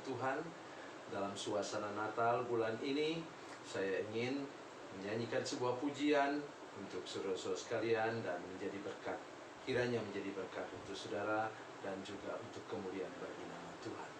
Tuhan. Dalam suasana Natal bulan ini, saya ingin menyanyikan sebuah pujian untuk saudara-saudara sekalian dan menjadi berkat. Kiranya menjadi berkat untuk saudara dan juga untuk kemuliaan bagi nama Tuhan.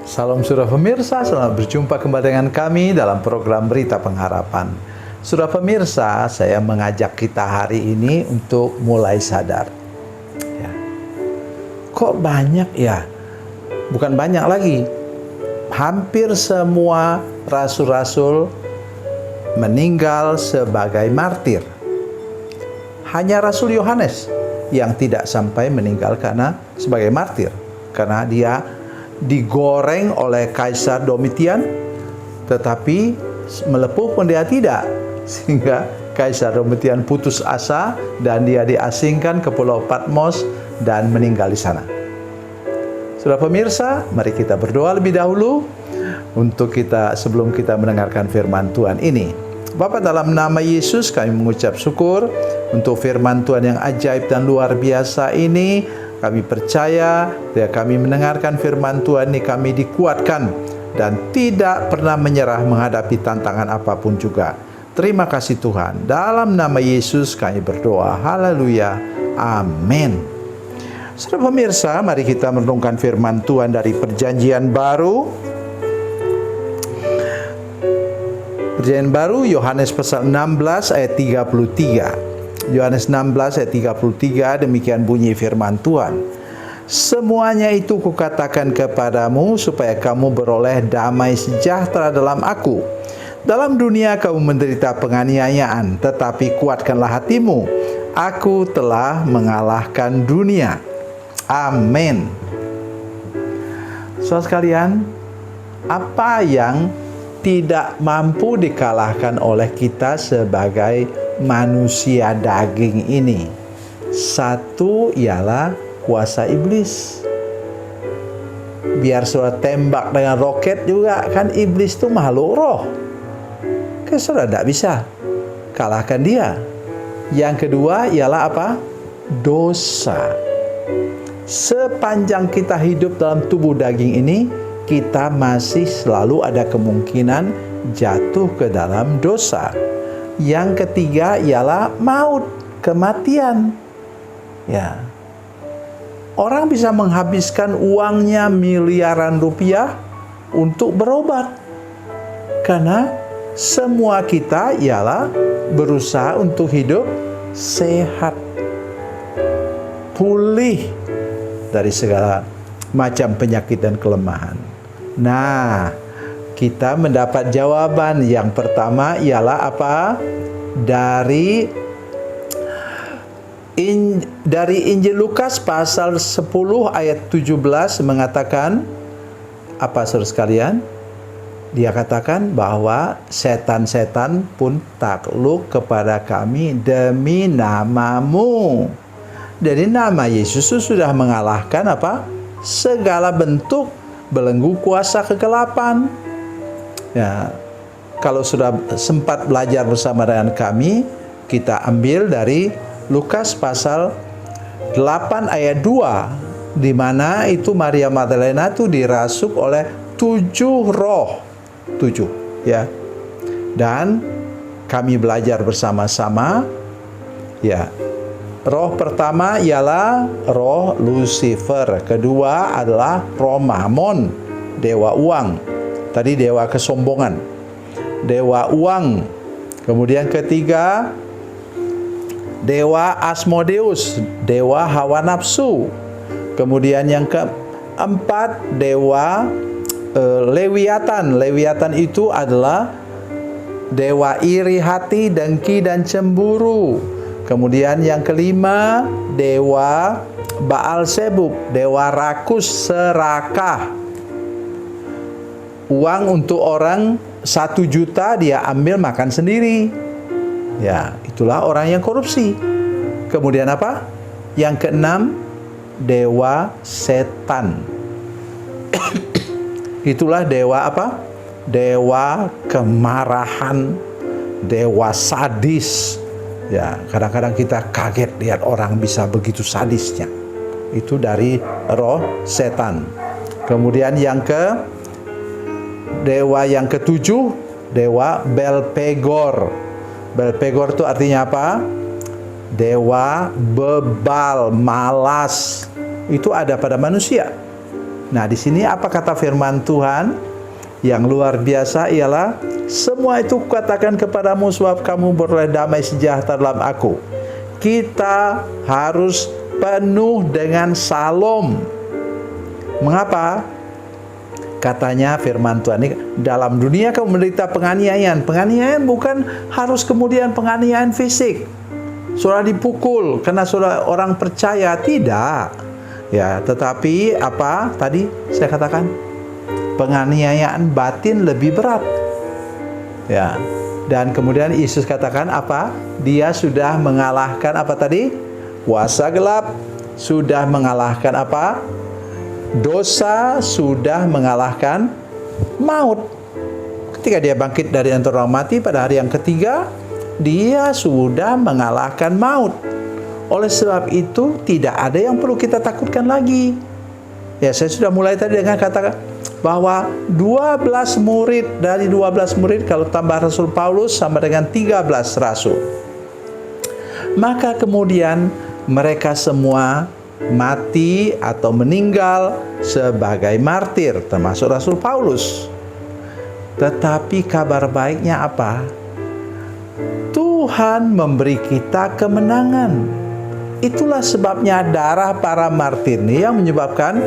Salam saudara pemirsa, selamat berjumpa kembali dengan kami dalam program Berita Pengharapan. Saudara pemirsa, saya mengajak kita hari ini untuk mulai sadar. Ya. Kok banyak ya? Bukan banyak lagi. Hampir semua rasul-rasul meninggal sebagai martir. Hanya Rasul Yohanes yang tidak sampai meninggal karena sebagai martir. Karena dia digoreng oleh Kaisar Domitian, tetapi melepuh pun dia tidak, sehingga Kaisar Domitian putus asa dan dia diasingkan ke Pulau Patmos dan meninggal di sana. Saudara pemirsa, mari kita berdoa lebih dahulu sebelum kita mendengarkan firman Tuhan ini. Bapa, dalam nama Yesus kami mengucap syukur untuk firman Tuhan yang ajaib dan luar biasa ini. Kami percaya ya, kami mendengarkan firman Tuhan ini, kami dikuatkan dan tidak pernah menyerah menghadapi tantangan apapun juga. Terima kasih Tuhan. Dalam nama Yesus kami berdoa. Haleluya. Amin. Saudara pemirsa, mari kita merenungkan firman Tuhan dari Perjanjian Baru. Perjanjian Baru, Yohanes pasal 16 ayat 33. Yohanes 16 ayat 33, demikian bunyi firman Tuhan. Semuanya itu kukatakan kepadamu supaya kamu beroleh damai sejahtera dalam aku. Dalam dunia kamu menderita penganiayaan, tetapi kuatkanlah hatimu. Aku telah mengalahkan dunia. Amin. Saudara sekalian, apa yang tidak mampu dikalahkan oleh kita sebagai manusia daging ini? Satu ialah kuasa iblis. Biar saudara tembak dengan roket juga, kan iblis itu makhluk roh. Kan saudara tidak bisa. kalahkan dia. Yang kedua ialah apa? Dosa. Sepanjang kita hidup dalam tubuh daging ini, kita masih selalu ada kemungkinan jatuh ke dalam dosa. Yang ketiga ialah maut, kematian. Ya. Orang bisa menghabiskan uangnya miliaran rupiah untuk berobat. Karena semua kita ialah berusaha untuk hidup sehat, pulih dari segala macam penyakit dan kelemahan. Nah, kita mendapat jawaban. Yang pertama ialah apa? Dari Injil Lukas pasal 10 ayat 17 mengatakan apa, saudara sekalian? Dia katakan bahwa setan-setan pun takluk kepada kami demi namamu. Jadi nama Yesus sudah mengalahkan apa? Segala bentuk belenggu kuasa kegelapan. Ya, kalau sudah sempat belajar bersama dengan kami, kita ambil dari Lukas pasal 8 ayat 2, di mana itu Maria Magdalena itu dirasuk oleh 7 roh. 7, ya. Dan kami belajar bersama-sama, ya. Roh pertama ialah roh Lucifer, kedua adalah roh Mammon, dewa uang. Tadi dewa kesombongan, dewa uang. Kemudian ketiga, dewa Asmodeus, dewa hawa nafsu. Kemudian yang keempat, dewa Lewiatan. Lewiatan itu adalah dewa iri hati, dengki, dan cemburu. Kemudian yang kelima, dewa Baalsebub, dewa rakus, serakah. Uang untuk orang 1 juta dia ambil makan sendiri. Ya, itulah orang yang korupsi. Kemudian apa? Yang keenam, dewa setan. Itulah dewa apa? Dewa kemarahan, dewa sadis. Ya, kadang-kadang kita kaget lihat orang bisa begitu sadisnya. Itu dari roh setan. Kemudian dewa yang ketujuh, dewa Belpegor. Belpegor itu artinya apa? Dewa bebal, malas. Itu ada pada manusia. Nah, di sini apa kata firman Tuhan? Yang luar biasa ialah, semua itu kukatakan kepadamu sebab kamu beroleh damai sejahtera dalam aku. Kita harus penuh dengan salom. Mengapa? Katanya firman Tuhan ini, dalam dunia kamu menderita penganiayaan. Penganiayaan bukan harus kemudian penganiayaan fisik. Saudara dipukul karena saudara orang percaya, tidak. Ya, tetapi apa tadi saya katakan? Penganiayaan batin lebih berat. Ya. Dan kemudian Yesus katakan apa? Dia sudah mengalahkan apa tadi? Kuasa gelap, sudah mengalahkan apa? Dosa, sudah mengalahkan maut. Ketika dia bangkit dari antara orang mati pada hari yang ketiga, dia sudah mengalahkan maut. Oleh sebab itu, tidak ada yang perlu kita takutkan lagi. Ya, saya sudah mulai tadi dengan kata bahwa 12 murid, dari 12 murid kalau tambah Rasul Paulus sama dengan 13 rasul. Maka kemudian mereka semua mati atau meninggal sebagai martir, termasuk Rasul Paulus. Tetapi kabar baiknya apa? Tuhan memberi kita kemenangan. Itulah sebabnya darah para martir ini yang menyebabkan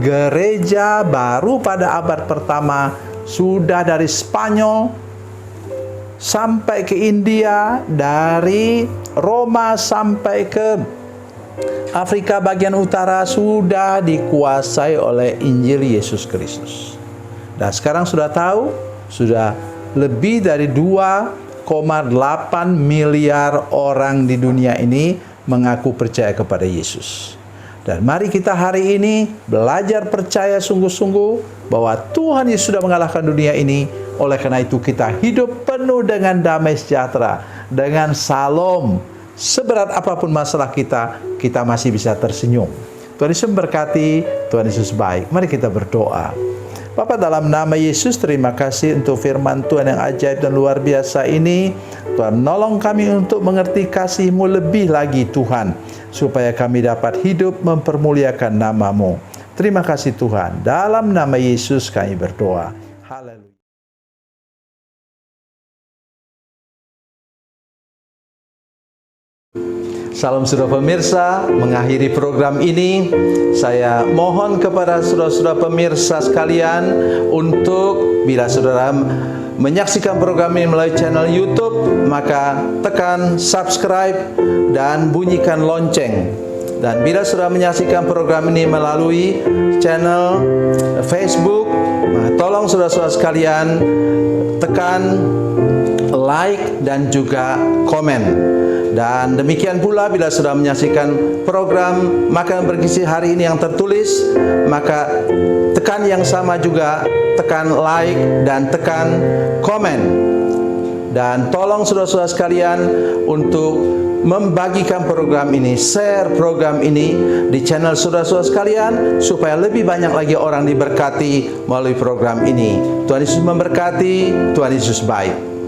gereja baru pada abad pertama sudah dari Spanyol sampai ke India, dari Roma sampai ke Afrika bagian utara sudah dikuasai oleh Injil Yesus Kristus. Dan sekarang sudah tahu, sudah lebih dari 2,8 miliar orang di dunia ini mengaku percaya kepada Yesus. Dan mari kita hari ini belajar percaya sungguh-sungguh bahwa Tuhan Yesus sudah mengalahkan dunia ini. Oleh karena itu kita hidup penuh dengan damai sejahtera. dengan salom. Seberat apapun masalah kita, kita masih bisa tersenyum. Tuhan Yesus memberkati, Tuhan Yesus baik. Mari kita berdoa. Bapa, dalam nama Yesus, terima kasih untuk firman Tuhan yang ajaib dan luar biasa ini. Tuhan, nolong kami untuk mengerti kasih-Mu lebih lagi Tuhan, supaya kami dapat hidup mempermuliakan nama-Mu. Terima kasih Tuhan. Dalam nama Yesus kami berdoa. Haleluya. Salam saudara pemirsa, mengakhiri program ini, saya mohon kepada saudara-saudara pemirsa sekalian untuk bila saudara menyaksikan program ini melalui channel YouTube, maka tekan subscribe dan bunyikan lonceng. Dan bila saudara menyaksikan program ini melalui channel Facebook, tolong saudara-saudara sekalian tekan like dan juga komen. Dan demikian pula bila sudah menyaksikan program Makanan Bergizi hari ini yang tertulis, maka tekan yang sama juga, tekan like dan tekan komen. Dan tolong saudara-saudara sekalian untuk membagikan program ini, share program ini di channel saudara-saudara sekalian, supaya lebih banyak lagi orang diberkati melalui program ini. Tuhan Yesus memberkati, Tuhan Yesus baik.